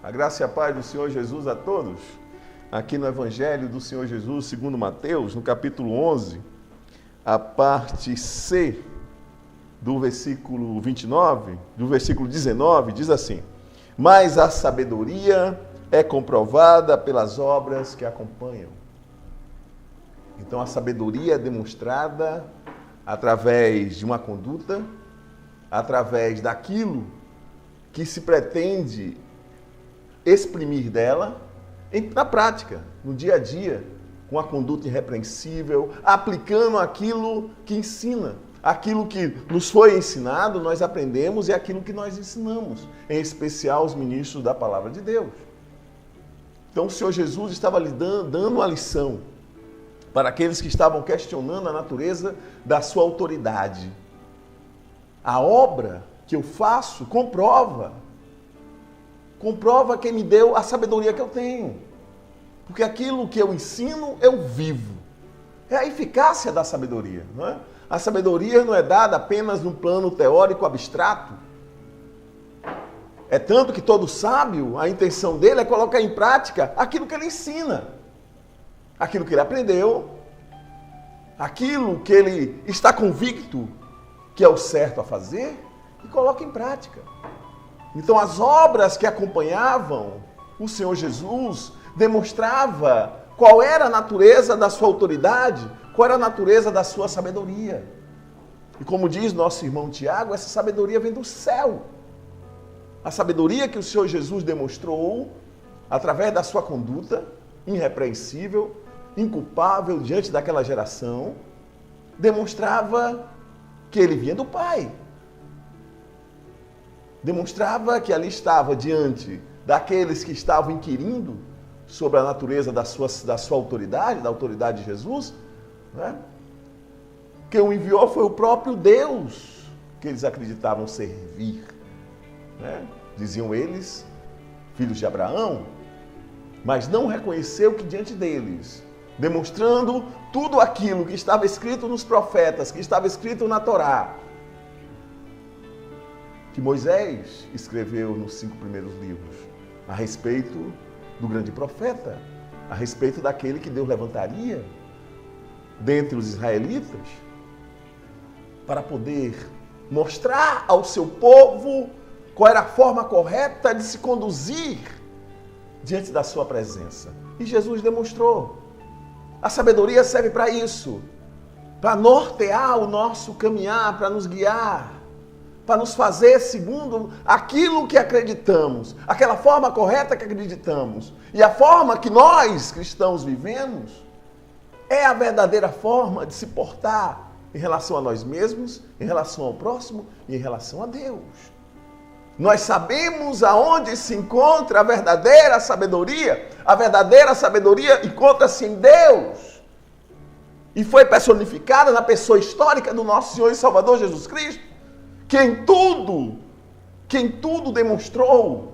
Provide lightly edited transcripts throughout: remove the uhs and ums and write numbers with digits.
A graça e a paz do Senhor Jesus a todos. Aqui no Evangelho do Senhor Jesus, segundo Mateus, no capítulo 11, a parte C do versículo 29, do versículo 19, diz assim: mas a sabedoria é comprovada pelas obras que acompanham. Então a sabedoria é demonstrada através de uma conduta, através daquilo que se pretende exprimir dela na prática, no dia a dia, com a conduta irrepreensível, aplicando aquilo que ensina. Aquilo que nos foi ensinado, nós aprendemos, e aquilo que nós ensinamos, em especial os ministros da palavra de Deus. Então o Senhor Jesus estava lhe dando uma lição para aqueles que estavam questionando a natureza da sua autoridade. A obra que eu faço comprova quem me deu a sabedoria que eu tenho. Porque aquilo que eu ensino, eu vivo. É a eficácia da sabedoria, não é? A sabedoria não é dada apenas num plano teórico abstrato. É tanto que todo sábio, a intenção dele é colocar em prática aquilo que ele ensina. Aquilo que ele aprendeu, aquilo que ele está convicto que é o certo a fazer, e coloca em prática. Então as obras que acompanhavam o Senhor Jesus demonstrava qual era a natureza da sua autoridade, qual era a natureza da sua sabedoria. E como diz nosso irmão Tiago, essa sabedoria vem do céu. A sabedoria que o Senhor Jesus demonstrou através da sua conduta irrepreensível, inculpável diante daquela geração, demonstrava que ele vinha do Pai. Demonstrava que ali estava diante daqueles que estavam inquirindo sobre a natureza da sua autoridade, da autoridade de Jesus, né? Quem o enviou foi o próprio Deus que eles acreditavam servir, né? Diziam eles, filhos de Abraão, mas não reconheceu que diante deles, demonstrando tudo aquilo que estava escrito nos profetas, que estava escrito na Torá, que Moisés escreveu nos 5 primeiros livros, a respeito do grande profeta, a respeito daquele que Deus levantaria dentre os israelitas, para poder mostrar ao seu povo qual era a forma correta de se conduzir diante da sua presença. E Jesus demonstrou. A sabedoria serve para isso, para nortear o nosso caminhar, para nos guiar, para nos fazer segundo aquilo que acreditamos, aquela forma correta que acreditamos. E a forma que nós, cristãos, vivemos é a verdadeira forma de se portar em relação a nós mesmos, em relação ao próximo e em relação a Deus. Nós sabemos aonde se encontra a verdadeira sabedoria. A verdadeira sabedoria encontra-se em Deus. E foi personificada na pessoa histórica do nosso Senhor e Salvador Jesus Cristo, que em tudo demonstrou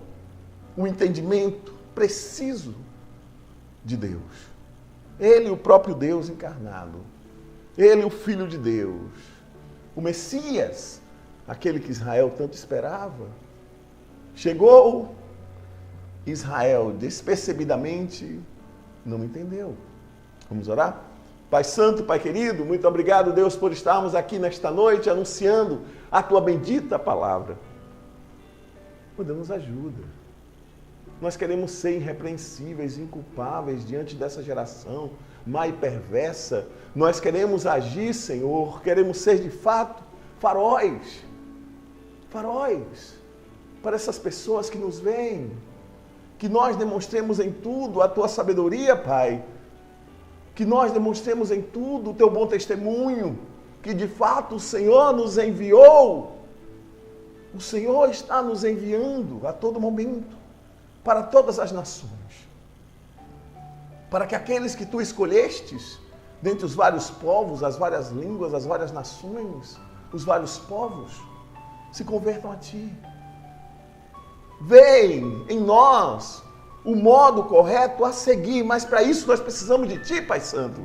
o entendimento preciso de Deus. Ele, o próprio Deus encarnado. Ele, o Filho de Deus. O Messias, aquele que Israel tanto esperava. Chegou, Israel despercebidamente não entendeu. Vamos orar? Pai Santo, Pai querido, muito obrigado, Deus, por estarmos aqui nesta noite anunciando a Tua bendita palavra. Deus, nos ajuda. Nós queremos ser irrepreensíveis, inculpáveis diante dessa geração má e perversa. Nós queremos agir, Senhor, queremos ser de fato faróis para essas pessoas que nos veem, que nós demonstremos em tudo a Tua sabedoria, Pai, que nós demonstremos em tudo o Teu bom testemunho, que de fato o Senhor nos enviou. O Senhor está nos enviando a todo momento, para todas as nações, para que aqueles que Tu escolhestes dentre os vários povos, as várias línguas, as várias nações, os vários povos, se convertam a Ti. Vêem em nós o modo correto a seguir, mas para isso nós precisamos de Ti, Pai Santo.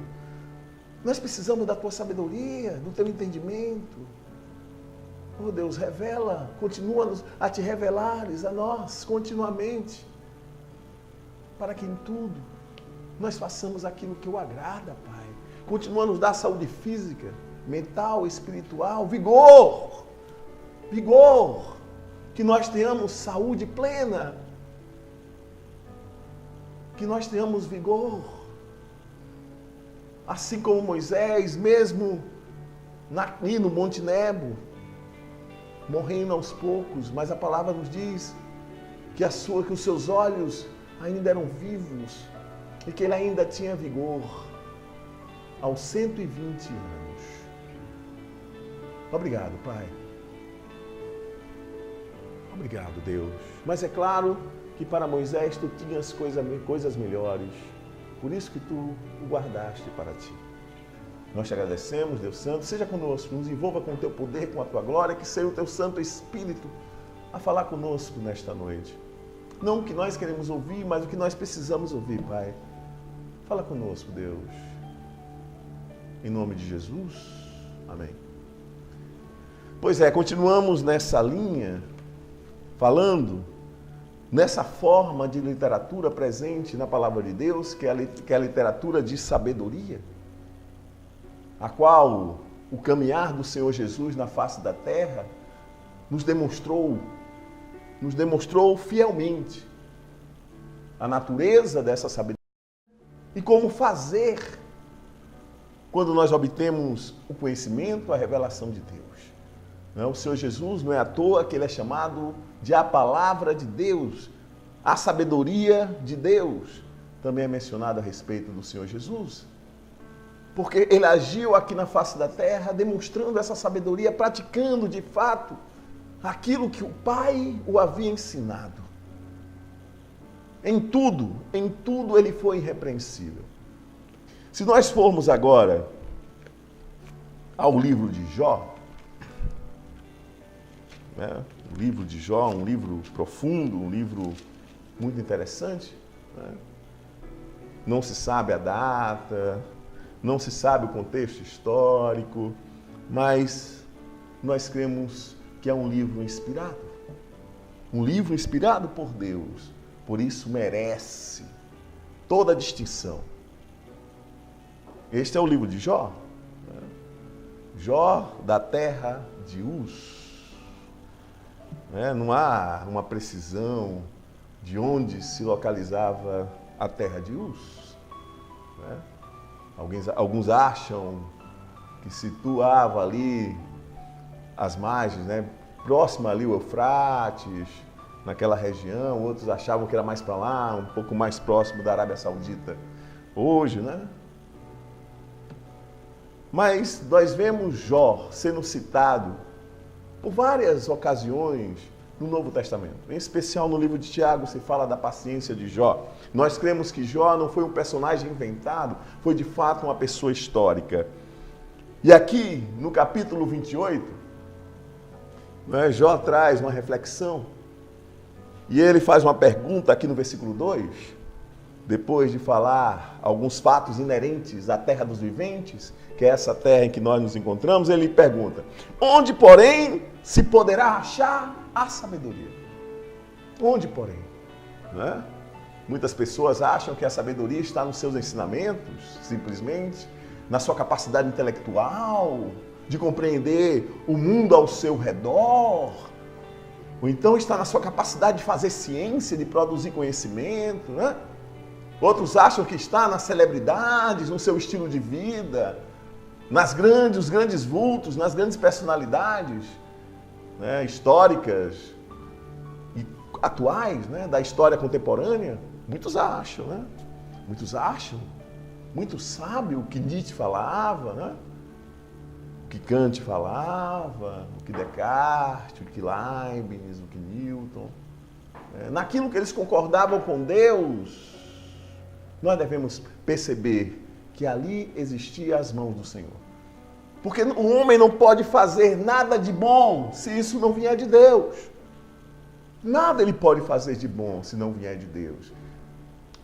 Nós precisamos da Tua sabedoria, do Teu entendimento. Oh Deus, revela, continua a Te revelares a nós continuamente, para que em tudo nós façamos aquilo que o agrada, Pai. Continua a nos dar saúde física, mental, espiritual, vigor, que nós tenhamos saúde plena, que nós tenhamos vigor, assim como Moisés, mesmo ali no Monte Nebo, morrendo aos poucos, mas a palavra nos diz que os seus olhos ainda eram vivos e que ele ainda tinha vigor aos 120 anos. Obrigado, Pai. Obrigado, Deus. Mas é claro que para Moisés tu tinhas coisas melhores. Por isso que tu o guardaste para ti. Nós te agradecemos, Deus Santo. Seja conosco, nos envolva com o teu poder, com a tua glória, que seja o teu Santo Espírito a falar conosco nesta noite. Não o que nós queremos ouvir, mas o que nós precisamos ouvir, Pai. Fala conosco, Deus. Em nome de Jesus. Amém. Pois é, continuamos nessa linha, falando nessa forma de literatura presente na Palavra de Deus, que é a literatura de sabedoria, a qual o caminhar do Senhor Jesus na face da terra nos demonstrou fielmente a natureza dessa sabedoria e como fazer quando nós obtemos o conhecimento, a revelação de Deus. O Senhor Jesus não é à toa que ele é chamado de a palavra de Deus, a sabedoria de Deus. Também é mencionado a respeito do Senhor Jesus. Porque ele agiu aqui na face da terra, demonstrando essa sabedoria, praticando de fato aquilo que o Pai o havia ensinado. Em tudo ele foi irrepreensível. Se nós formos agora ao livro de Jó, né? O livro de Jó, um livro profundo, um livro muito interessante, né? Não se sabe a data, não se sabe o contexto histórico, mas nós cremos que é um livro inspirado por Deus, por isso merece toda a distinção. Este é o livro de Jó, né? Jó da terra de Uz. Não há uma precisão de onde se localizava a terra de Uz. Alguns acham que situava ali as margens, próxima ali o Eufrates, naquela região. Outros achavam que era mais para lá, um pouco mais próximo da Arábia Saudita hoje, né? Mas nós vemos Jó sendo citado por várias ocasiões no Novo Testamento. Em especial no livro de Tiago se fala da paciência de Jó. Nós cremos que Jó não foi um personagem inventado, foi de fato uma pessoa histórica. E aqui, no capítulo 28, Jó traz uma reflexão. E ele faz uma pergunta aqui no versículo 2, depois de falar alguns fatos inerentes à terra dos viventes, que é essa terra em que nós nos encontramos, ele pergunta: onde, porém, se poderá achar a sabedoria? Onde, porém? Muitas pessoas acham que a sabedoria está nos seus ensinamentos, simplesmente, na sua capacidade intelectual, de compreender o mundo ao seu redor, ou então está na sua capacidade de fazer ciência, de produzir conhecimento, Outros acham que está nas celebridades, no seu estilo de vida, os grandes vultos, nas grandes personalidades históricas e atuais, da história contemporânea. Muitos acham, muitos sabem o que Nietzsche falava, o que Kant falava, o que Descartes, o que Leibniz, o que Newton. Naquilo que eles concordavam com Deus, nós devemos perceber que ali existiam as mãos do Senhor. Porque o homem não pode fazer nada de bom se isso não vier de Deus. Nada ele pode fazer de bom se não vier de Deus.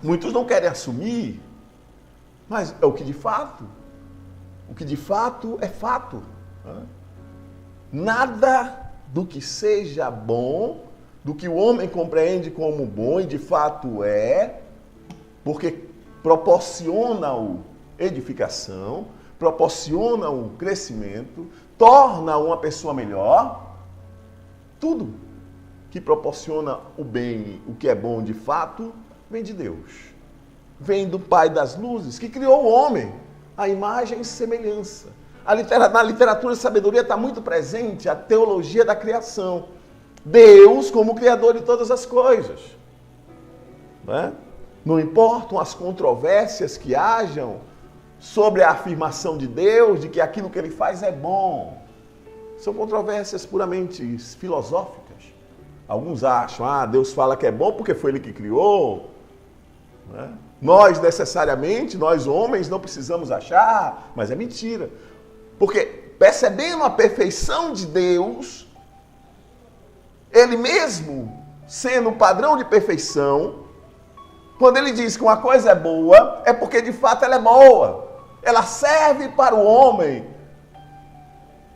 Muitos não querem assumir, mas é o que de fato é fato. Nada do que seja bom, do que o homem compreende como bom e de fato é, porque proporciona-o edificação, proporciona-o crescimento, torna uma pessoa melhor, tudo que proporciona o bem, o que é bom de fato, vem de Deus. Vem do Pai das luzes, que criou o homem, a imagem e semelhança. Na literatura de sabedoria está muito presente a teologia da criação. Deus como Criador de todas as coisas. Não importam as controvérsias que hajam sobre a afirmação de Deus, de que aquilo que Ele faz é bom. São controvérsias puramente filosóficas. Alguns acham, Deus fala que é bom porque foi Ele que criou. Nós, necessariamente, nós homens, não precisamos achar, mas é mentira. Porque, percebendo a perfeição de Deus, Ele mesmo, sendo o padrão de perfeição, quando Ele diz que uma coisa é boa, é porque de fato ela é boa. Ela serve para o homem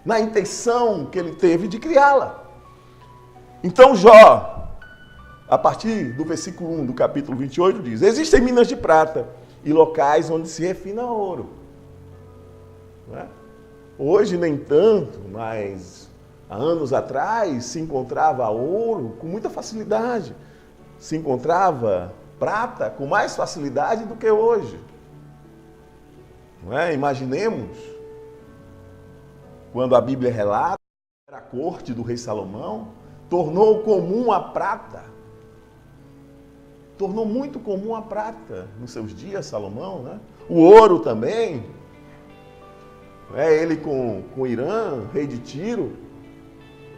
na intenção que Ele teve de criá-la. Então Jó, a partir do versículo 1 do capítulo 28, diz: existem minas de prata e locais onde se refina ouro. Hoje nem tanto, mas há anos atrás se encontrava ouro com muita facilidade. Se encontrava prata com mais facilidade do que hoje. Imaginemos, quando a Bíblia relata que a corte do rei Salomão tornou comum a prata. Tornou muito comum a prata nos seus dias, Salomão. O ouro também. Ele com Irã, rei de Tiro,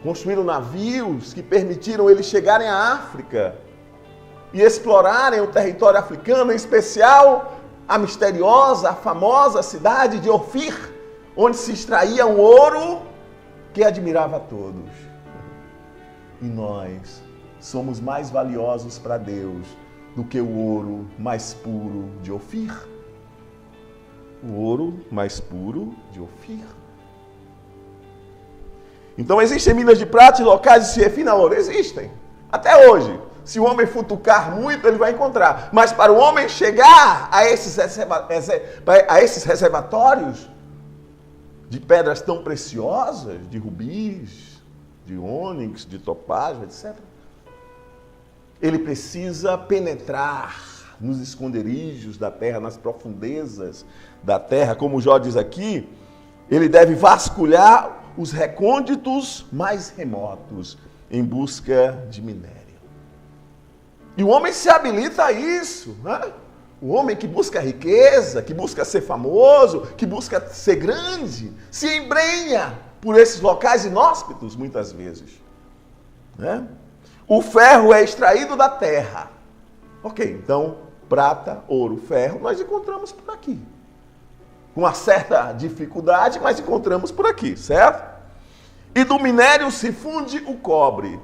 construíram navios que permitiram eles chegarem à África e explorarem o território africano, em especial a misteriosa, a famosa cidade de Ofir, onde se extraía um ouro que admirava a todos. E nós somos mais valiosos para Deus do que o ouro mais puro de Ofir. O ouro mais puro de Ofir. Então existem minas de prata e locais de se refina ouro. Existem. Até hoje. Se o homem futucar muito, ele vai encontrar. Mas para o homem chegar a esses reservatórios de pedras tão preciosas, de rubis, de ônix, de topázio, etc., ele precisa penetrar nos esconderijos da terra, nas profundezas da terra. Como Jó diz aqui, ele deve vasculhar os recônditos mais remotos em busca de minério. E o homem se habilita a isso, O homem que busca riqueza, que busca ser famoso, que busca ser grande, se embrenha por esses locais inóspitos, muitas vezes. O ferro é extraído da terra. Ok, então, prata, ouro, ferro, nós encontramos por aqui. Com uma certa dificuldade, mas encontramos por aqui, certo? E do minério se funde o cobre.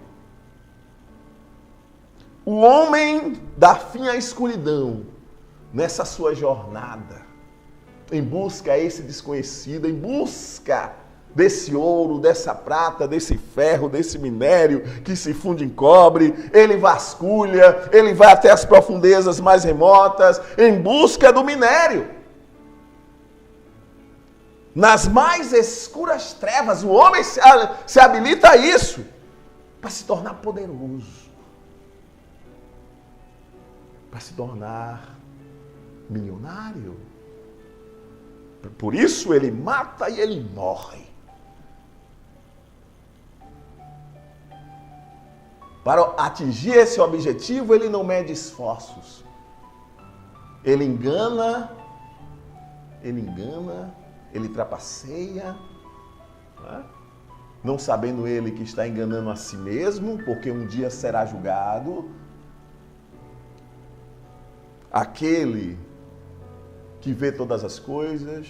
O homem dá fim à escuridão nessa sua jornada, em busca a esse desconhecido, em busca desse ouro, dessa prata, desse ferro, desse minério que se funde em cobre. Ele vasculha, ele vai até as profundezas mais remotas em busca do minério. Nas mais escuras trevas, o homem se habilita a isso para se tornar poderoso, para se tornar milionário. Por isso ele mata e ele morre. Para atingir esse objetivo, ele não mede esforços. Ele engana, ele trapaceia, não sabendo ele que está enganando a si mesmo, porque um dia será julgado. Aquele que vê todas as coisas,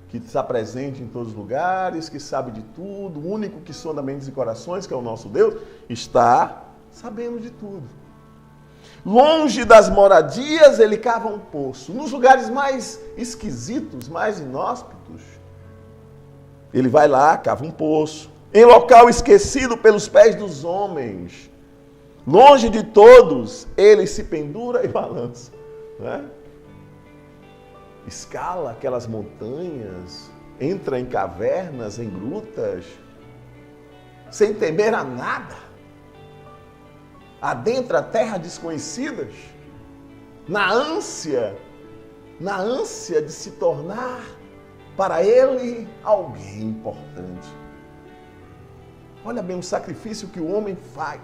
que está presente em todos os lugares, que sabe de tudo, o único que sonda mentes e corações, que é o nosso Deus, está sabendo de tudo. Longe das moradias, ele cava um poço. Nos lugares mais esquisitos, mais inóspitos, ele vai lá, cava um poço. Em local esquecido pelos pés dos homens, longe de todos, ele se pendura e balança. Né? Escala aquelas montanhas, entra em cavernas, em grutas, sem temer a nada. Adentra terras desconhecidas, na ânsia de se tornar para ele alguém importante. Olha bem o sacrifício que o homem faz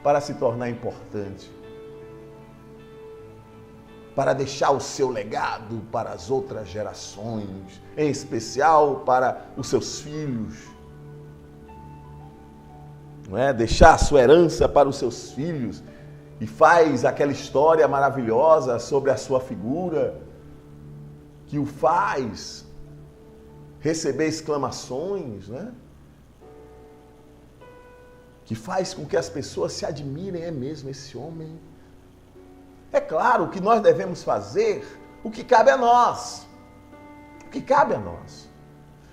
para se tornar importante, para deixar o seu legado para as outras gerações, em especial para os seus filhos. Não é? Deixar a sua herança para os seus filhos, e faz aquela história maravilhosa sobre a sua figura, que o faz receber exclamações, né? Que faz com que as pessoas se admirem, é mesmo esse homem. É claro que nós devemos fazer o que cabe a nós, o que cabe a nós.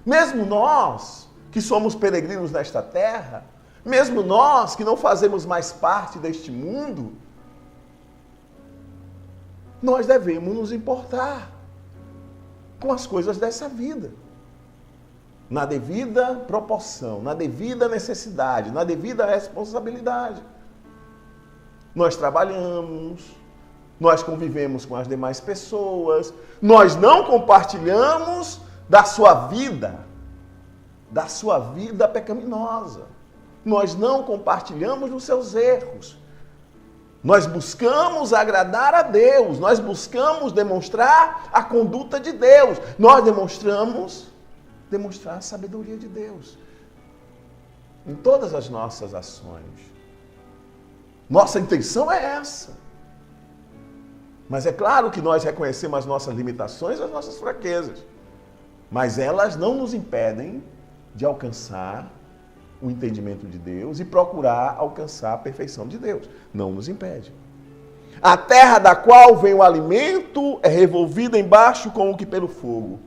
Mesmo nós que somos peregrinos nesta terra, mesmo nós que não fazemos mais parte deste mundo, nós devemos nos importar com as coisas dessa vida. Na devida proporção, na devida necessidade, na devida responsabilidade. Nós trabalhamos, nós convivemos com as demais pessoas, nós não compartilhamos da sua vida pecaminosa. Nós não compartilhamos dos seus erros. Nós buscamos agradar a Deus, nós buscamos demonstrar a conduta de Deus, nós demonstrar a sabedoria de Deus em todas as nossas ações. Nossa intenção é essa. Mas é claro que nós reconhecemos as nossas limitações, as nossas fraquezas, mas elas não nos impedem de alcançar o entendimento de Deus e procurar alcançar a perfeição de Deus. Não nos impede. A terra da qual vem o alimento é revolvida embaixo como que pelo fogo.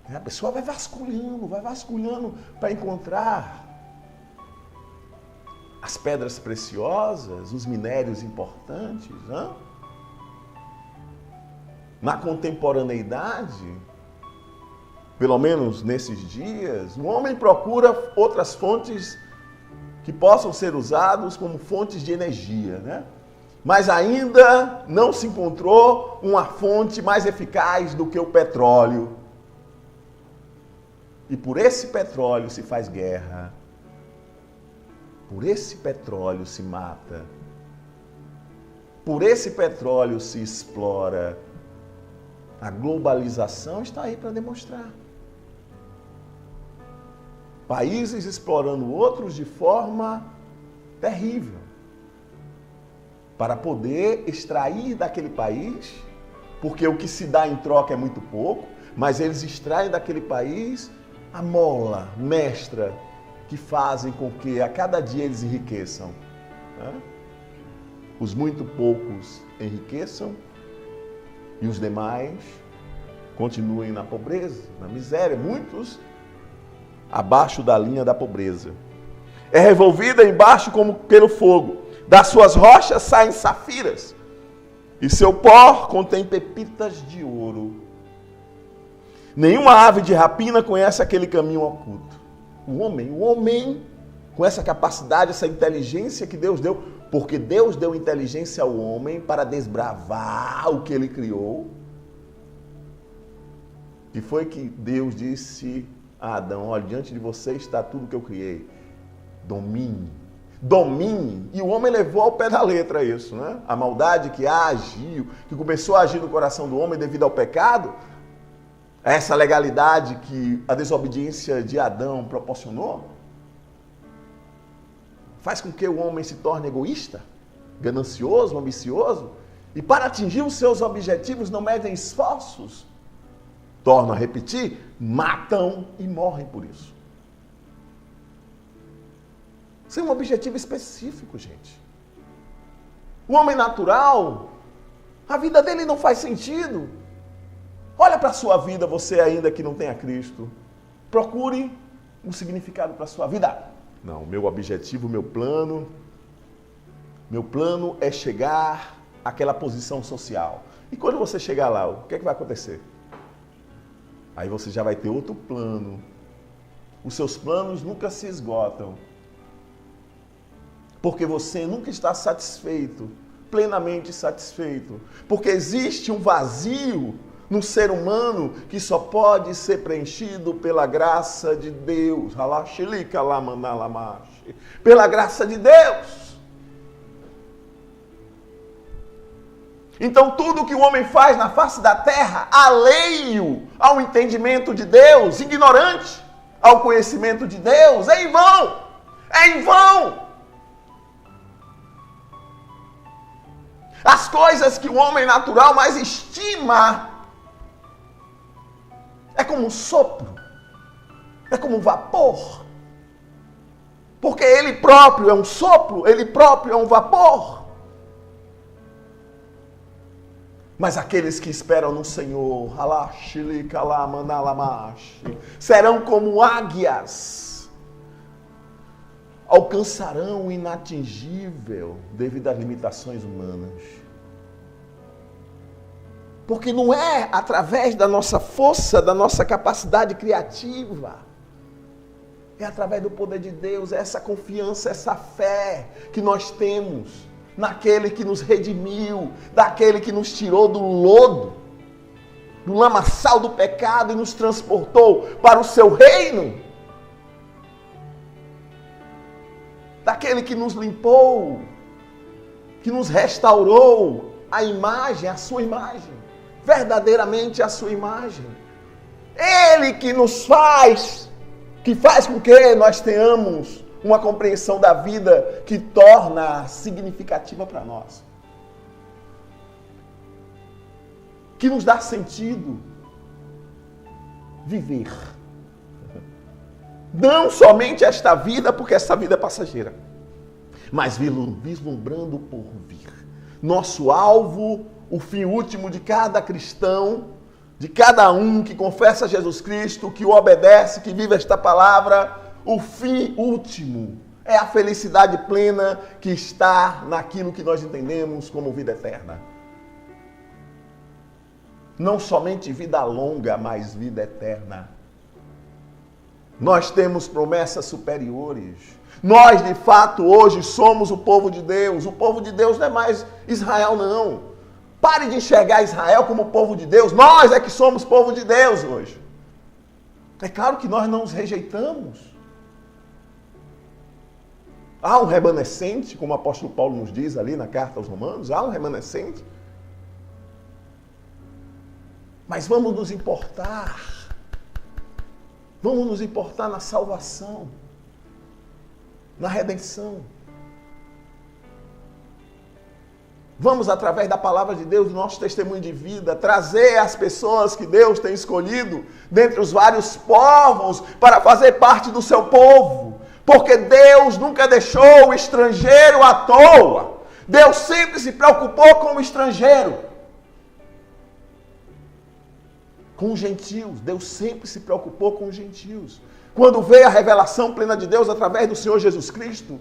A pessoa vai vasculhando para encontrar as pedras preciosas, os minérios importantes. Né? Na contemporaneidade, pelo menos nesses dias, o homem procura outras fontes que possam ser usadas como fontes de energia, né? Mas ainda não se encontrou uma fonte mais eficaz do que o petróleo. E por esse petróleo se faz guerra, por esse petróleo se mata, por esse petróleo se explora. A globalização está aí para demonstrar. Países explorando outros de forma terrível, para poder extrair daquele país, porque o que se dá em troca é muito pouco, mas eles extraem daquele país a mola mestra que fazem com que a cada dia eles enriqueçam. Né? Os muito poucos enriqueçam e os demais continuem na pobreza, na miséria, muitos abaixo da linha da pobreza. É revolvida embaixo como pelo fogo, das suas rochas saem safiras, e seu pó contém pepitas de ouro. Nenhuma ave de rapina conhece aquele caminho oculto. O homem, com essa capacidade, essa inteligência que Deus deu, porque Deus deu inteligência ao homem para desbravar o que ele criou. E foi que Deus disse a Adão: olha, diante de você está tudo que eu criei. Domine. E o homem levou ao pé da letra isso, né? A maldade que agiu, que começou a agir no coração do homem devido ao pecado, essa legalidade que a desobediência de Adão proporcionou, faz com que o homem se torne egoísta, ganancioso, ambicioso, e para atingir os seus objetivos não medem esforços, torno a repetir, matam e morrem por isso. Isso é um objetivo específico, gente. O homem natural, a vida dele não faz sentido. Olha para a sua vida, você ainda que não tenha Cristo. Procure um significado para a sua vida. Não, meu objetivo, meu plano é chegar àquela posição social. E quando você chegar lá, o que é que vai acontecer? Aí você já vai ter outro plano. Os seus planos nunca se esgotam. Porque você nunca está satisfeito, plenamente satisfeito. Porque existe um vazio no ser humano que só pode ser preenchido pela graça de Deus. Pela graça de Deus. Então tudo que o homem faz na face da terra, alheio ao entendimento de Deus, ignorante ao conhecimento de Deus, é em vão. É em vão. As coisas que o homem natural mais estima é como um sopro, é como um vapor. Porque ele próprio é um sopro, ele próprio é um vapor. Mas aqueles que esperam no Senhor, serão como águias, alcançarão o inatingível devido às limitações humanas. Porque não é através da nossa força, da nossa capacidade criativa. É através do poder de Deus, é essa confiança, essa fé que nós temos naquele que nos redimiu, daquele que nos tirou do lodo, do lamaçal do pecado e nos transportou para o seu reino. Daquele que nos limpou, que nos restaurou a imagem, a sua imagem, verdadeiramente a sua imagem. Ele que nos faz, que faz com que nós tenhamos uma compreensão da vida que torna significativa para nós. Que nos dá sentido viver. Não somente esta vida, porque esta vida é passageira, mas vislumbrando por vir. Nosso alvo, o fim último de cada cristão, de cada um que confessa Jesus Cristo, que o obedece, que vive esta palavra, o fim último é a felicidade plena que está naquilo que nós entendemos como vida eterna. Não somente vida longa, mas vida eterna. Nós temos promessas superiores. Nós, de fato, hoje somos o povo de Deus. O povo de Deus não é mais Israel, não. Pare de enxergar Israel como povo de Deus. Nós é que somos povo de Deus hoje. É claro que nós não os rejeitamos. Há um remanescente, como o apóstolo Paulo nos diz ali na carta aos Romanos. Há um remanescente. Mas vamos nos importar. Vamos nos importar na salvação, na redenção. Vamos, através da palavra de Deus, do nosso testemunho de vida, trazer as pessoas que Deus tem escolhido dentre os vários povos para fazer parte do seu povo. Porque Deus nunca deixou o estrangeiro à toa. Deus sempre se preocupou com o estrangeiro. Com os gentios. Deus sempre se preocupou com os gentios. Quando veio a revelação plena de Deus através do Senhor Jesus Cristo,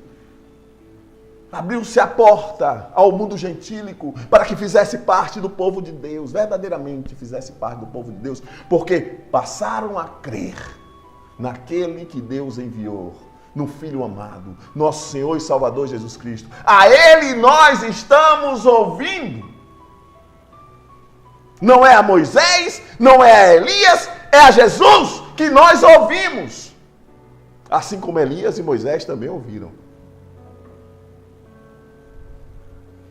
abriu-se a porta ao mundo gentílico para que fizesse parte do povo de Deus, verdadeiramente fizesse parte do povo de Deus, porque passaram a crer naquele que Deus enviou, no Filho amado, nosso Senhor e Salvador Jesus Cristo. A Ele nós estamos ouvindo. Não é a Moisés, não é a Elias, é a Jesus que nós ouvimos. Assim como Elias e Moisés também ouviram.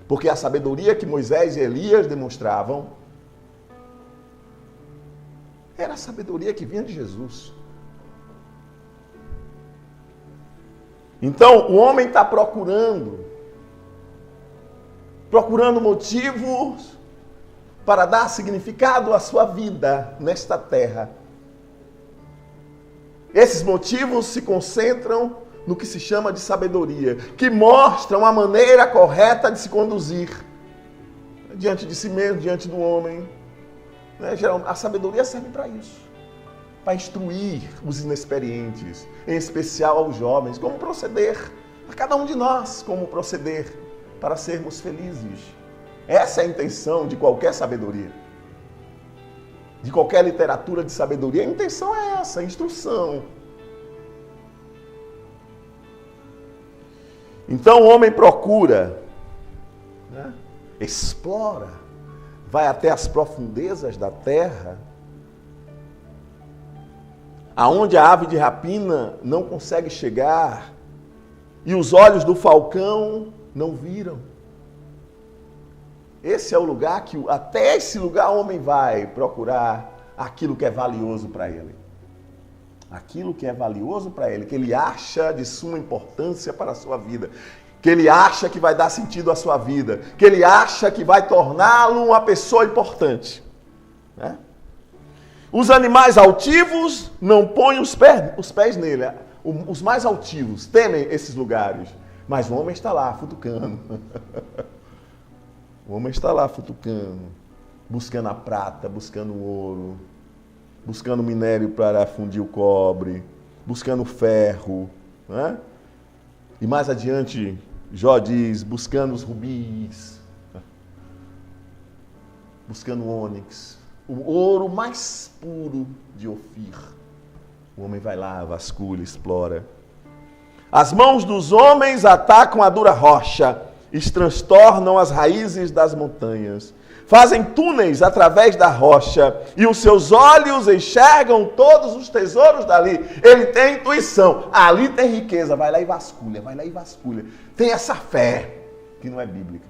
Porque a sabedoria que Moisés e Elias demonstravam era a sabedoria que vinha de Jesus. Então, o homem está procurando motivos para dar significado à sua vida nesta terra. Esses motivos se concentram no que se chama de sabedoria, que mostram a maneira correta de se conduzir diante de si mesmo, diante do homem. A sabedoria serve para isso, para instruir os inexperientes, em especial aos jovens, como proceder, a cada um de nós, como proceder para sermos felizes. Essa é a intenção de qualquer sabedoria, de qualquer literatura de sabedoria. A intenção é essa, a instrução. Então o homem procura, explora, vai até as profundezas da terra, aonde a ave de rapina não consegue chegar e os olhos do falcão não viram. Esse é o lugar que, até esse lugar, o homem vai procurar aquilo que é valioso para ele. Aquilo que é valioso para ele, que ele acha de suma importância para a sua vida, que ele acha que vai dar sentido à sua vida, que ele acha que vai torná-lo uma pessoa importante. Né? Os animais altivos não põem os pés nele. Os mais altivos temem esses lugares, mas o homem está lá futucando. O homem está lá futucando, buscando a prata, buscando o ouro, buscando minério para fundir o cobre, buscando ferro. Né? E mais adiante, Jó diz, buscando os rubis, buscando o ônix, o ouro mais puro de Ofir. O homem vai lá, vasculha, explora. As mãos dos homens atacam a dura rocha, transtornam as raízes das montanhas, fazem túneis através da rocha, e os seus olhos enxergam todos os tesouros dali. Ele tem intuição, ali tem riqueza, vai lá e vasculha, vai lá e vasculha. Tem essa fé, que não é bíblica.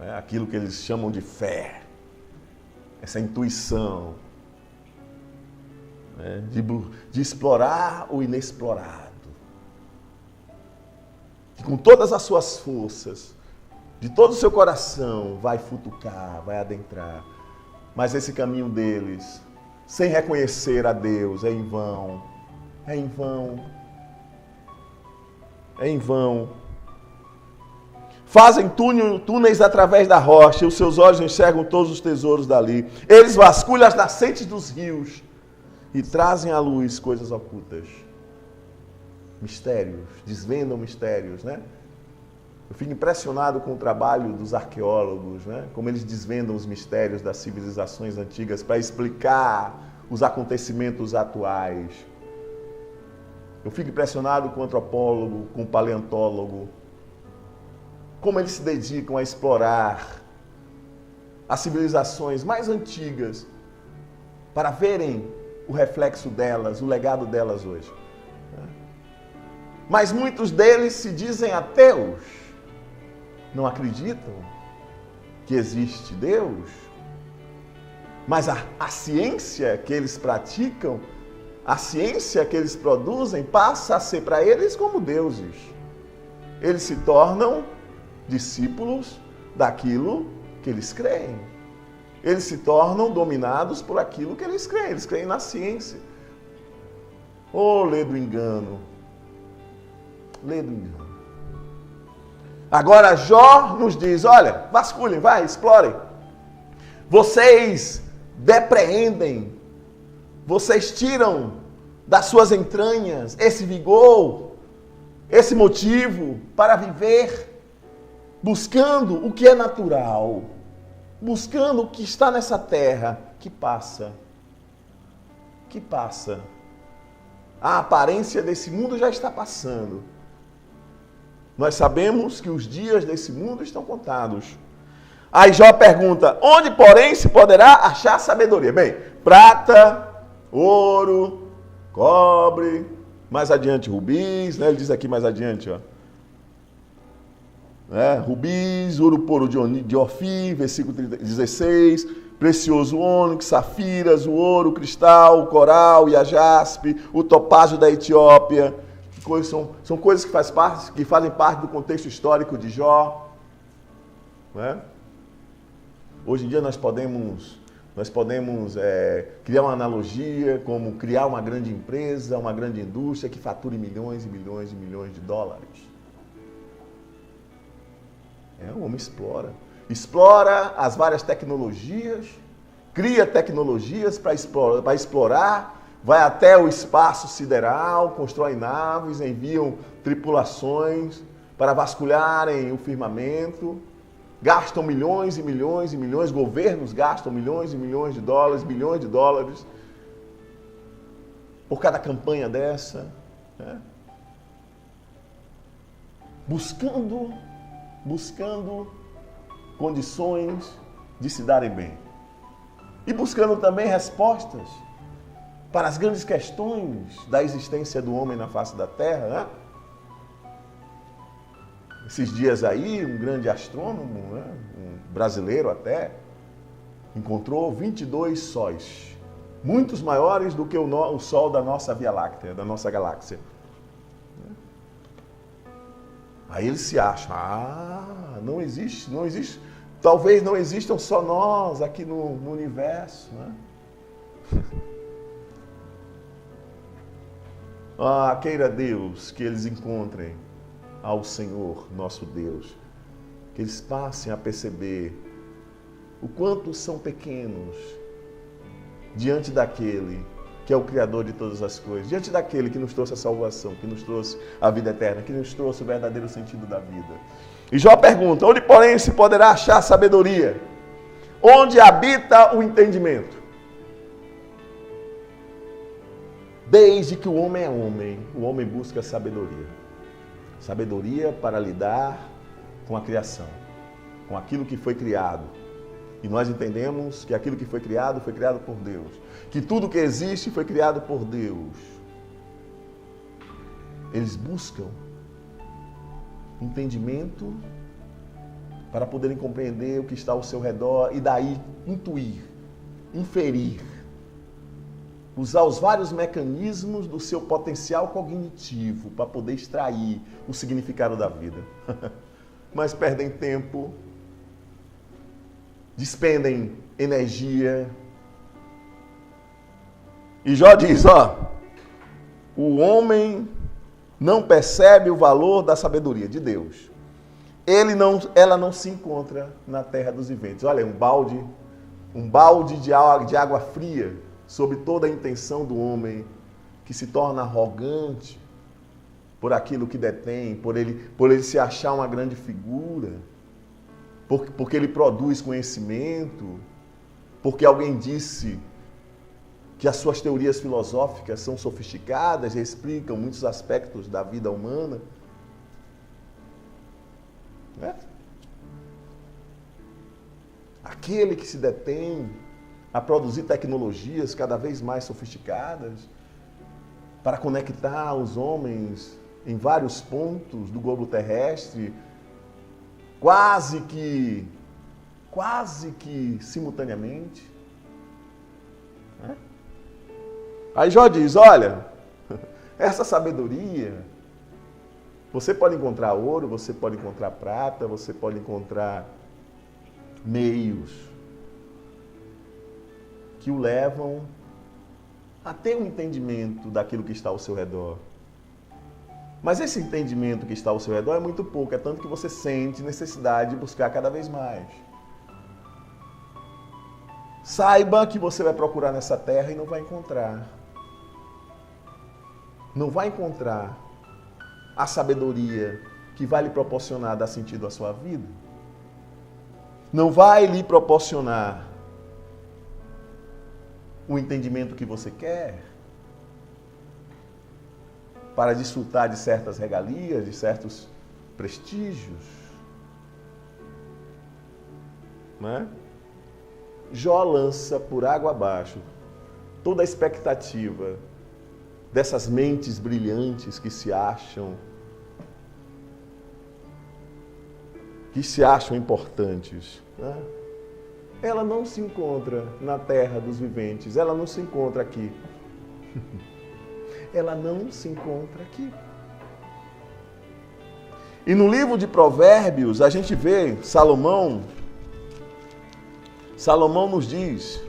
É aquilo que eles chamam de fé, essa intuição, né? De explorar o inexplorado. Que com todas as suas forças, de todo o seu coração, vai futucar, vai adentrar. Mas esse caminho deles, sem reconhecer a Deus, é em vão. É em vão. É em vão. Fazem túneis através da rocha, e os seus olhos enxergam todos os tesouros dali. Eles vasculham as nascentes dos rios e trazem à luz coisas ocultas. Mistérios, desvendam mistérios, né? Eu fico impressionado com o trabalho dos arqueólogos, né? Como eles desvendam os mistérios das civilizações antigas para explicar os acontecimentos atuais. Eu fico impressionado com o antropólogo, com o paleontólogo, como eles se dedicam a explorar as civilizações mais antigas para verem o reflexo delas, o legado delas hoje. Mas muitos deles se dizem ateus, não acreditam que existe Deus, mas a ciência que eles praticam, a ciência que eles produzem, passa a ser para eles como deuses. Eles se tornam discípulos daquilo que eles creem. Eles se tornam dominados por aquilo que eles creem na ciência. Lê do engano. Lê do engano. Agora Jó nos diz, olha, vasculhem, vai, explorem. Vocês depreendem, vocês tiram das suas entranhas esse vigor, esse motivo para viver buscando o que é natural, buscando o que está nessa terra que passa. A aparência desse mundo já está passando. Nós sabemos que os dias desse mundo estão contados. Aí Jó pergunta, onde, porém, se poderá achar sabedoria? Bem, prata, ouro, cobre, mais adiante rubis, né? Ele diz aqui mais adiante, ó. Rubis, ouro puro de Ofir, versículo 16, precioso ônix, safiras, o ouro, o cristal, o coral e a jaspe, o topázio da Etiópia. São coisas que fazem parte do contexto histórico de Jó. não é? Hoje em dia nós podemos criar uma analogia como criar uma grande empresa, uma grande indústria que fature milhões e milhões e milhões de dólares. O homem explora as várias tecnologias, cria tecnologias para explorar, vai até o espaço sideral, constrói naves, enviam tripulações para vasculharem o firmamento, gastam milhões e milhões e milhões, governos gastam milhões e milhões de dólares, bilhões de dólares por cada campanha dessa, né? Buscando condições de se darem bem. E buscando também respostas para as grandes questões da existência do homem na face da Terra, né? Esses dias aí, um grande astrônomo, né, um brasileiro até, encontrou 22 sóis, muitos maiores do que o Sol da nossa Via Láctea, da nossa galáxia. Aí eles se acham, não existe, talvez não existam só nós aqui no universo, né? Queira Deus que eles encontrem ao Senhor, nosso Deus, que eles passem a perceber o quanto são pequenos diante daquele que é o Criador de todas as coisas, diante daquele que nos trouxe a salvação, que nos trouxe a vida eterna, que nos trouxe o verdadeiro sentido da vida. E Jó pergunta, onde porém se poderá achar sabedoria? Onde habita o entendimento? Desde que o homem é homem, o homem busca sabedoria. Sabedoria para lidar com a criação, com aquilo que foi criado. E nós entendemos que aquilo que foi criado por Deus. Que tudo que existe foi criado por Deus. Eles buscam entendimento para poderem compreender o que está ao seu redor e daí intuir, inferir, usar os vários mecanismos do seu potencial cognitivo para poder extrair o significado da vida. Mas perdem tempo, despendem energia. E Jó diz, o homem não percebe o valor da sabedoria de Deus. Ela não se encontra na terra dos viventes. Olha, um balde de água fria sobre toda a intenção do homem que se torna arrogante por aquilo que detém, por ele se achar uma grande figura, porque ele produz conhecimento, porque alguém disse que as suas teorias filosóficas são sofisticadas e explicam muitos aspectos da vida humana. Aquele que se detém a produzir tecnologias cada vez mais sofisticadas para conectar os homens em vários pontos do globo terrestre, quase que simultaneamente. Aí Jó diz, olha, essa sabedoria, você pode encontrar ouro, você pode encontrar prata, você pode encontrar meios que o levam a ter um entendimento daquilo que está ao seu redor. Mas esse entendimento que está ao seu redor é muito pouco, é tanto que você sente necessidade de buscar cada vez mais. Saiba que você vai procurar nessa terra e não vai encontrar. Não vai encontrar a sabedoria que vai lhe proporcionar dar sentido à sua vida. Não vai lhe proporcionar o entendimento que você quer para desfrutar de certas regalias, de certos prestígios. Né? Jó lança por água abaixo toda a expectativa dessas mentes brilhantes que se acham importantes. Né? Ela não se encontra na terra dos viventes, ela não se encontra aqui. Ela não se encontra aqui. E no livro de Provérbios, a gente vê Salomão nos diz,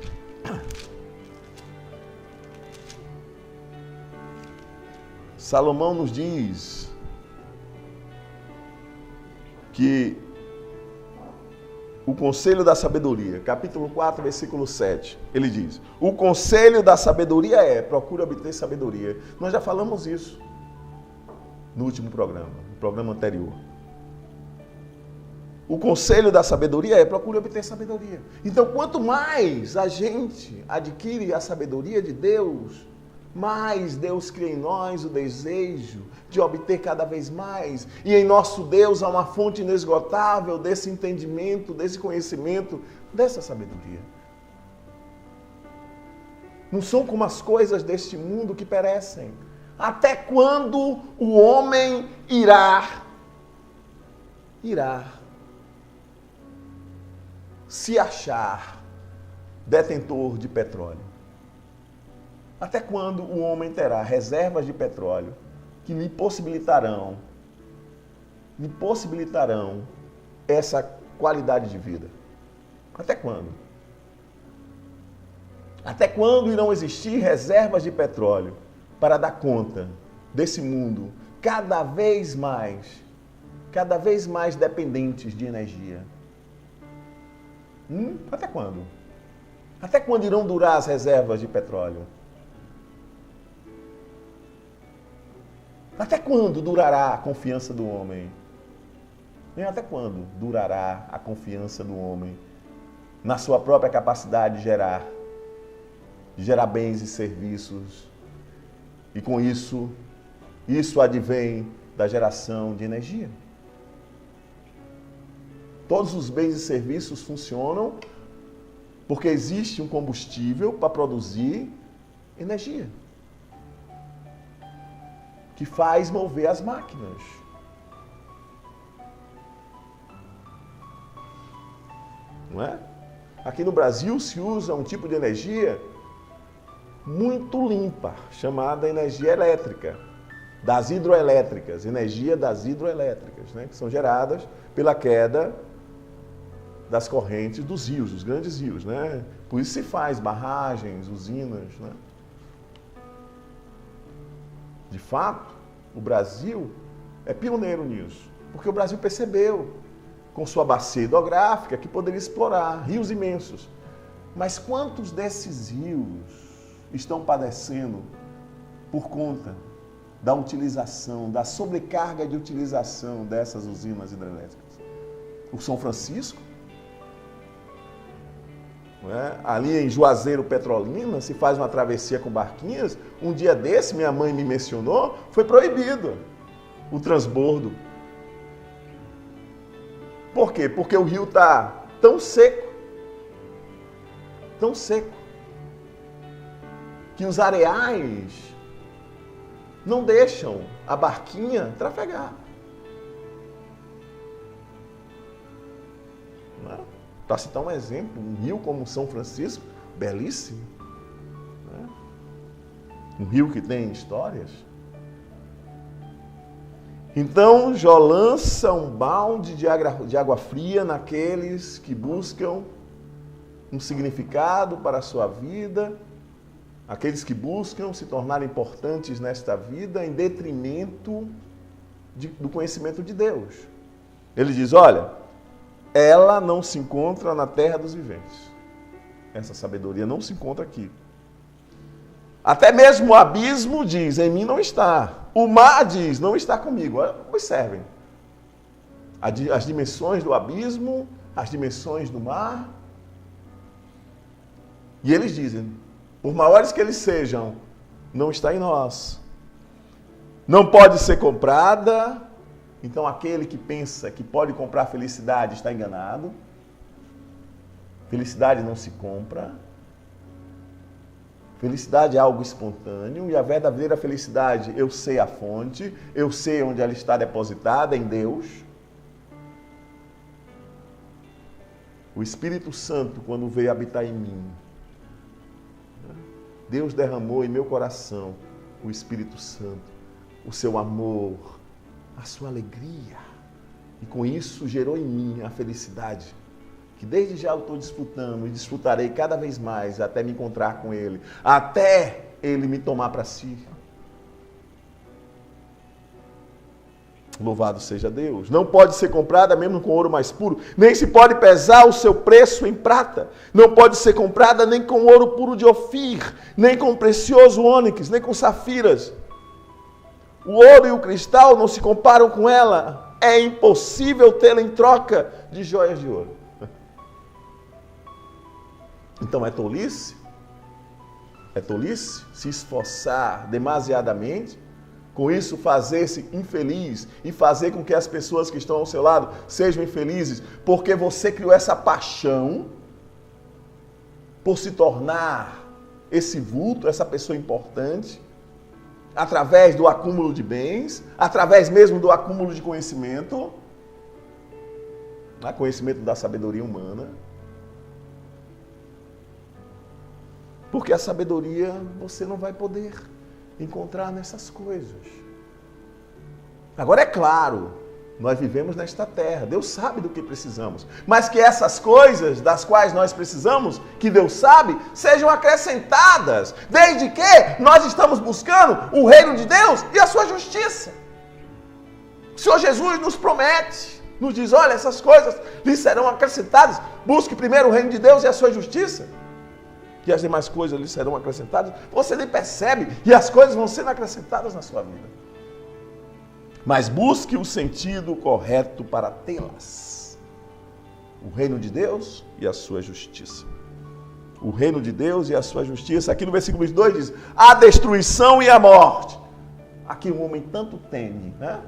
que o conselho da sabedoria, capítulo 4, versículo 7, ele diz, o conselho da sabedoria procura obter sabedoria. Nós já falamos isso no último programa, no programa anterior. O conselho da sabedoria procura obter sabedoria. Então, quanto mais a gente adquire a sabedoria de Deus, mais Deus cria em nós o desejo de obter cada vez mais. E em nosso Deus há uma fonte inesgotável desse entendimento, desse conhecimento, dessa sabedoria. Não são como as coisas deste mundo que perecem. Até quando o homem irá se achar detentor de petróleo? Até quando o homem terá reservas de petróleo que lhe possibilitarão essa qualidade de vida? Até quando? Até quando irão existir reservas de petróleo para dar conta desse mundo cada vez mais dependentes de energia? Até quando? Até quando irão durar as reservas de petróleo? Até quando durará a confiança do homem? Até quando durará a confiança do homem na sua própria capacidade de gerar bens e serviços? E com isso advém da geração de energia. Todos os bens e serviços funcionam porque existe um combustível para produzir energia, que faz mover as máquinas. Não é? Aqui no Brasil se usa um tipo de energia muito limpa, chamada energia elétrica, das hidroelétricas, energia das hidroelétricas, né? Que são geradas pela queda das correntes dos rios, dos grandes rios, né? Por isso se faz barragens, usinas, né? De fato, o Brasil é pioneiro nisso, porque o Brasil percebeu, com sua bacia hidrográfica, que poderia explorar rios imensos. Mas quantos desses rios estão padecendo por conta da utilização, da sobrecarga de utilização dessas usinas hidrelétricas? O São Francisco, ali em Juazeiro, Petrolina, se faz uma travessia com barquinhas. Um dia desse, minha mãe me mencionou, foi proibido o transbordo. Por quê? Porque o rio está tão seco, que os areais não deixam a barquinha trafegar. Para citar um exemplo, um rio como São Francisco, belíssimo, né? Um rio que tem histórias. Então, Jó lança um balde de água fria naqueles que buscam um significado para a sua vida, aqueles que buscam se tornar importantes nesta vida em detrimento do conhecimento de Deus. Ele diz, olha, ela não se encontra na terra dos viventes. Essa sabedoria não se encontra aqui. Até mesmo o abismo diz, em mim não está. O mar diz, não está comigo. Observem. As dimensões do abismo, as dimensões do mar. E eles dizem, por maiores que eles sejam, não está em nós. Não pode ser comprada. Então, aquele que pensa que pode comprar felicidade está enganado. Felicidade não se compra. Felicidade é algo espontâneo. E a verdadeira felicidade, eu sei a fonte, eu sei onde ela está depositada, em Deus. O Espírito Santo, quando veio habitar em mim, Deus derramou em meu coração o Espírito Santo, o seu amor, a sua alegria. E com isso gerou em mim a felicidade, que desde já eu estou disputando e disputarei cada vez mais até me encontrar com Ele, até Ele me tomar para si. Louvado seja Deus. Não pode ser comprada mesmo com ouro mais puro, nem se pode pesar o seu preço em prata. Não pode ser comprada nem com ouro puro de Ofir, nem com precioso ônix, nem com safiras. O ouro e o cristal não se comparam com ela. É impossível tê-la em troca de joias de ouro. Então é tolice? É tolice se esforçar demasiadamente, com isso fazer-se infeliz e fazer com que as pessoas que estão ao seu lado sejam infelizes, porque você criou essa paixão por se tornar esse vulto, essa pessoa importante, através do acúmulo de bens, através mesmo do acúmulo de conhecimento, conhecimento da sabedoria humana. Porque a sabedoria você não vai poder encontrar nessas coisas. Agora é claro, nós vivemos nesta terra, Deus sabe do que precisamos, mas que essas coisas das quais nós precisamos, que Deus sabe, sejam acrescentadas, desde que nós estamos buscando o reino de Deus e a sua justiça. O Senhor Jesus nos promete, nos diz, olha, essas coisas lhe serão acrescentadas, busque primeiro o reino de Deus e a sua justiça, que as demais coisas lhe serão acrescentadas. Você nem percebe e as coisas vão sendo acrescentadas na sua vida. Mas busque o sentido correto para tê-las. O reino de Deus e a sua justiça. O reino de Deus e a sua justiça. Aqui no versículo 2 diz, a destruição e a morte. Aqui o homem tanto teme, né?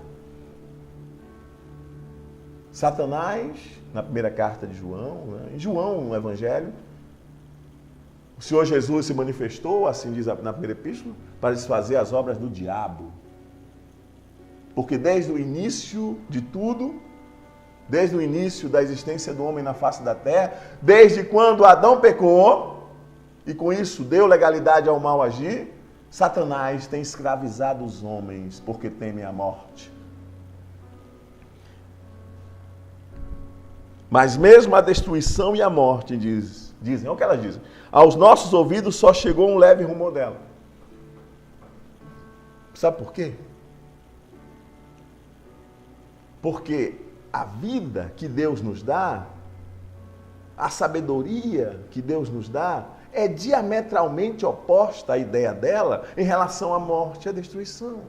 Satanás, na primeira carta de João, né? Em João, no Evangelho, o Senhor Jesus se manifestou, assim diz na primeira epístola, para desfazer as obras do diabo. Porque desde o início de tudo, desde o início da existência do homem na face da terra, desde quando Adão pecou, e com isso deu legalidade ao mal agir, Satanás tem escravizado os homens porque temem a morte. Mas mesmo a destruição e a morte, dizem, olha o que elas dizem, aos nossos ouvidos só chegou um leve rumor dela. Sabe por quê? Porque a vida que Deus nos dá, a sabedoria que Deus nos dá, é diametralmente oposta à ideia dela em relação à morte e à destruição.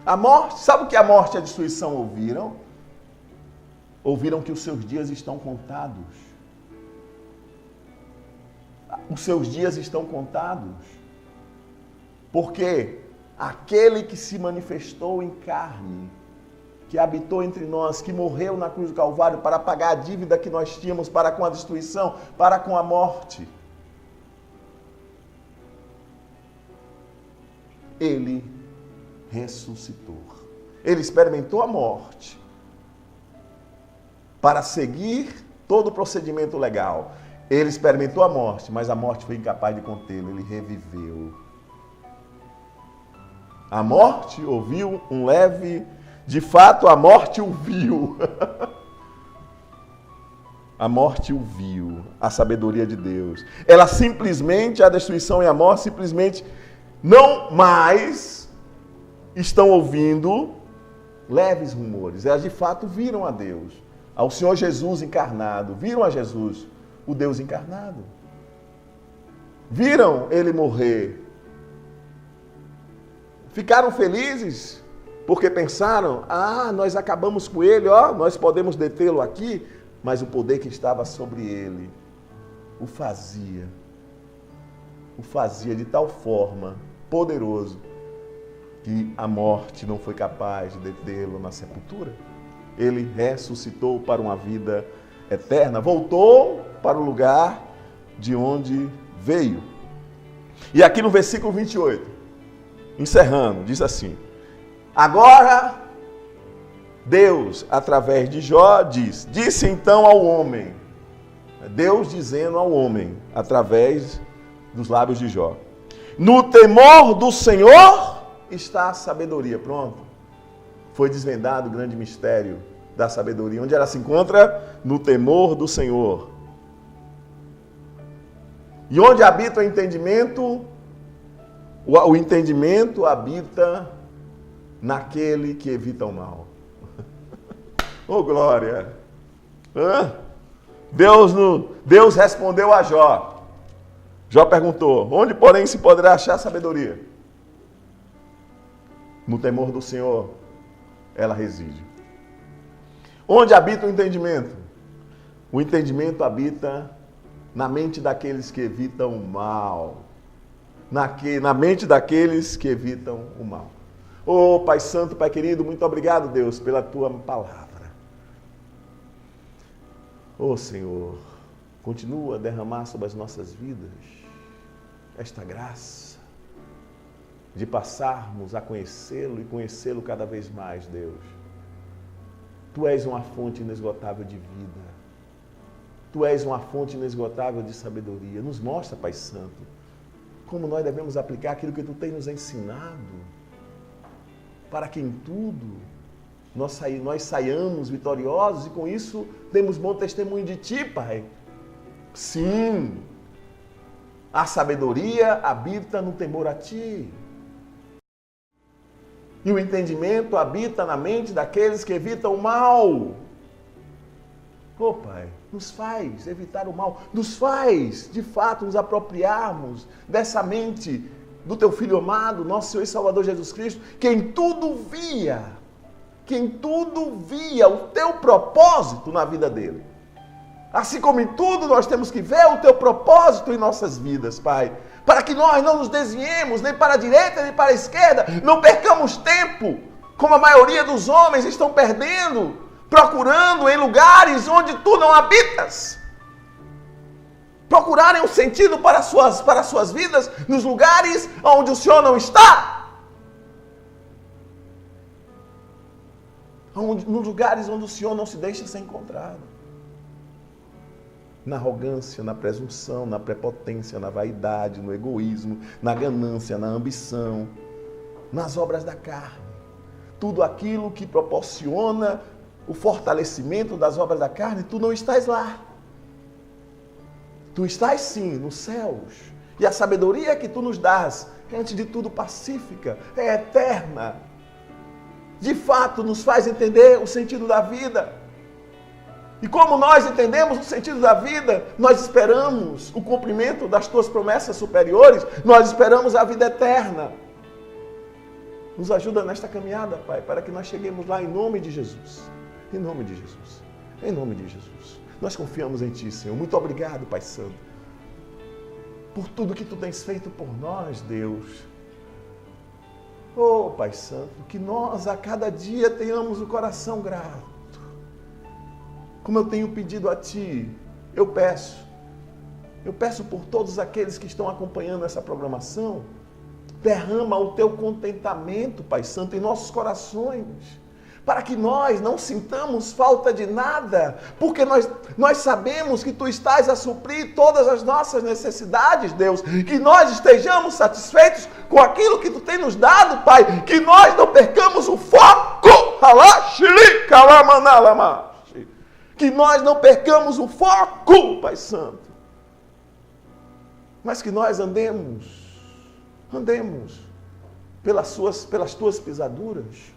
A morte, sabe o que a morte e a destruição ouviram? Ouviram que os seus dias estão contados. Os seus dias estão contados. Porque aquele que se manifestou em carne, que habitou entre nós, que morreu na cruz do Calvário para pagar a dívida que nós tínhamos para com a destruição, para com a morte, ele ressuscitou. Ele experimentou a morte para seguir todo o procedimento legal. Ele experimentou a morte, mas a morte foi incapaz de contê-lo. Ele reviveu. A morte ouviu um leve... De fato, a morte o viu. A morte o viu. A sabedoria de Deus. Ela simplesmente, a destruição e a morte, simplesmente não mais estão ouvindo leves rumores. Elas de fato viram a Deus. Ao Senhor Jesus encarnado. Viram a Jesus, o Deus encarnado. Viram ele morrer. Ficaram felizes porque pensaram, nós acabamos com ele, nós podemos detê-lo aqui, mas o poder que estava sobre ele o fazia de tal forma poderoso que a morte não foi capaz de detê-lo na sepultura. Ele ressuscitou para uma vida eterna, voltou para o lugar de onde veio. E aqui no versículo 28, encerrando, diz assim, agora, Deus, através de Jó, disse então ao homem, Deus dizendo ao homem, através dos lábios de Jó, no temor do Senhor está a sabedoria. Pronto. foi desvendado o grande mistério da sabedoria. Onde ela se encontra? No temor do Senhor. E onde habita o entendimento? O entendimento habita naquele que evita o mal. Oh, glória! Deus respondeu a Jó. Jó perguntou: onde, porém, se poderá achar sabedoria? No temor do Senhor, ela reside. Onde habita o entendimento? O entendimento habita na mente daqueles que evitam o mal. Na mente daqueles que evitam o mal. Oh, Pai Santo, Pai querido, muito obrigado, Deus, pela Tua palavra. Oh, Senhor, continua a derramar sobre as nossas vidas esta graça de passarmos a conhecê-lo e conhecê-lo cada vez mais, Deus. Tu és uma fonte inesgotável de vida. Tu és uma fonte inesgotável de sabedoria. Nos mostra, Pai Santo, como nós devemos aplicar aquilo que Tu tem nos ensinado, para que em tudo nós saiamos vitoriosos e com isso temos bom testemunho de Ti, Pai. Sim, a sabedoria habita no temor a Ti. E o entendimento habita na mente daqueles que evitam o mal. Oh, Pai, nos faz evitar o mal. Nos faz, de fato, nos apropriarmos dessa mente do Teu Filho amado, nosso Senhor e Salvador Jesus Cristo, que em tudo via o Teu propósito na vida dele. Assim como em tudo nós temos que ver o Teu propósito em nossas vidas, Pai. Para que nós não nos desviemos nem para a direita nem para a esquerda, não percamos tempo, como a maioria dos homens estão perdendo, procurando em lugares onde Tu não habitas. Procurarem um sentido para as suas vidas nos lugares onde o Senhor não está. Nos lugares onde o Senhor não se deixa ser encontrado. Na arrogância, na presunção, na prepotência, na vaidade, no egoísmo, na ganância, na ambição, nas obras da carne. Tudo aquilo que proporciona o fortalecimento das obras da carne, Tu não estás lá. Tu estás sim nos céus. E a sabedoria que Tu nos dás é, antes de tudo, pacífica, é eterna. De fato, nos faz entender o sentido da vida. E como nós entendemos o sentido da vida, nós esperamos o cumprimento das Tuas promessas superiores, nós esperamos a vida eterna. Nos ajuda nesta caminhada, Pai, para que nós cheguemos lá em nome de Jesus. Em nome de Jesus. Em nome de Jesus. Nós confiamos em Ti, Senhor. Muito obrigado, Pai Santo, por tudo que Tu tens feito por nós, Deus. Oh, Pai Santo, que nós a cada dia tenhamos o coração grato. Como eu tenho pedido a Ti, eu peço por todos aqueles que estão acompanhando essa programação, derrama o Teu contentamento, Pai Santo, em nossos corações, para que nós não sintamos falta de nada, porque nós sabemos que Tu estás a suprir todas as nossas necessidades, Deus, que nós estejamos satisfeitos com aquilo que Tu tem nos dado, Pai, que nós não percamos o foco, que nós não percamos o foco, Pai Santo, mas que nós andemos pelas Tuas pisaduras,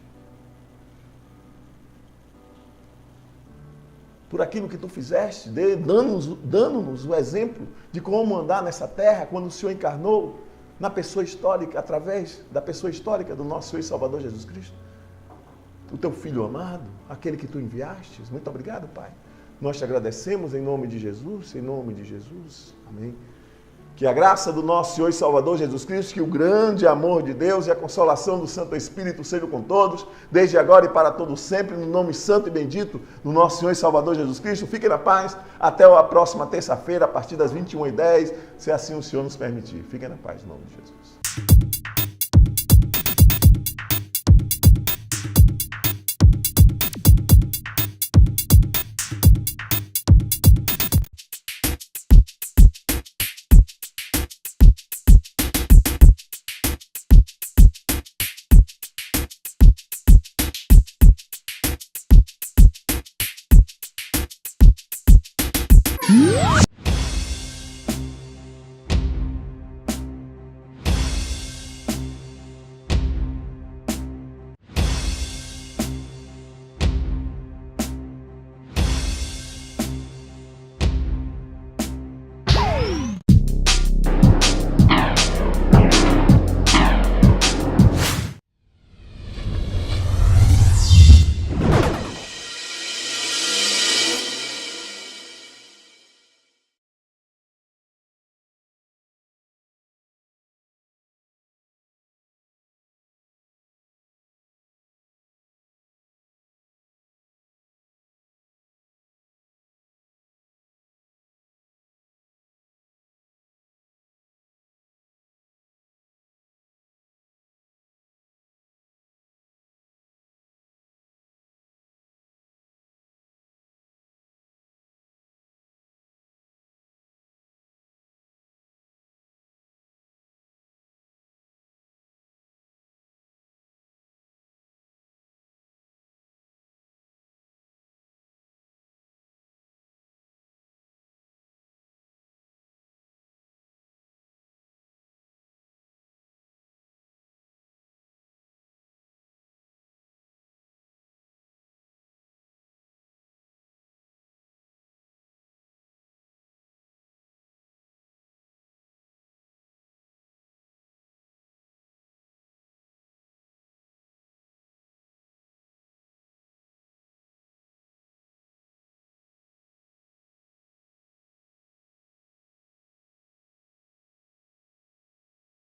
por aquilo que Tu fizeste, dando-nos o exemplo de como andar nessa terra, quando o Senhor encarnou na pessoa histórica, através da pessoa histórica do nosso Senhor e Salvador Jesus Cristo, o Teu Filho amado, aquele que Tu enviaste. Muito obrigado, Pai. Nós Te agradecemos em nome de Jesus, amém. Que a graça do nosso Senhor e Salvador Jesus Cristo, que o grande amor de Deus e a consolação do Santo Espírito sejam com todos, desde agora e para todo sempre, no nome santo e bendito do nosso Senhor e Salvador Jesus Cristo. Fiquem na paz, até a próxima terça-feira, a partir das 21h10, se assim o Senhor nos permitir. Fiquem na paz, em nome de Jesus.